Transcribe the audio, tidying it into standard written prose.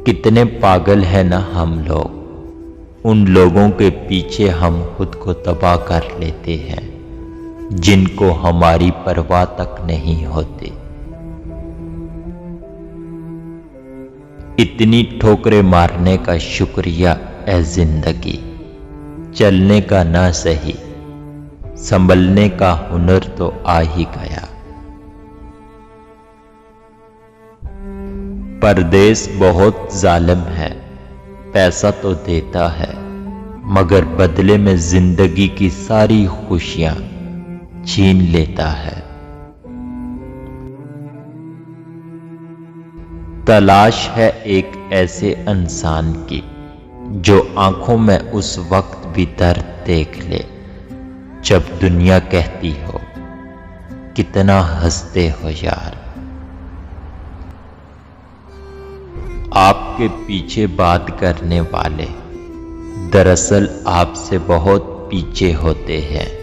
कितने पागल हैं ना हम लोग, उन लोगों के पीछे हम खुद को तबाह कर लेते हैं जिनको हमारी परवाह तक नहीं होती। इतनी ठोकरें मारने का शुक्रिया ए जिंदगी, चलने का ना सही संभलने का हुनर तो आ ही गया। परदेस बहुत जालिम है, पैसा तो देता है मगर बदले में जिंदगी की सारी खुशियां छीन लेता है। तलाश है एक ऐसे इंसान की जो आंखों में उस वक्त भी दर्द देख ले जब दुनिया कहती हो कितना हंसते हो यार। आपके पीछे बात करने वाले दरअसल आपसे बहुत पीछे होते हैं।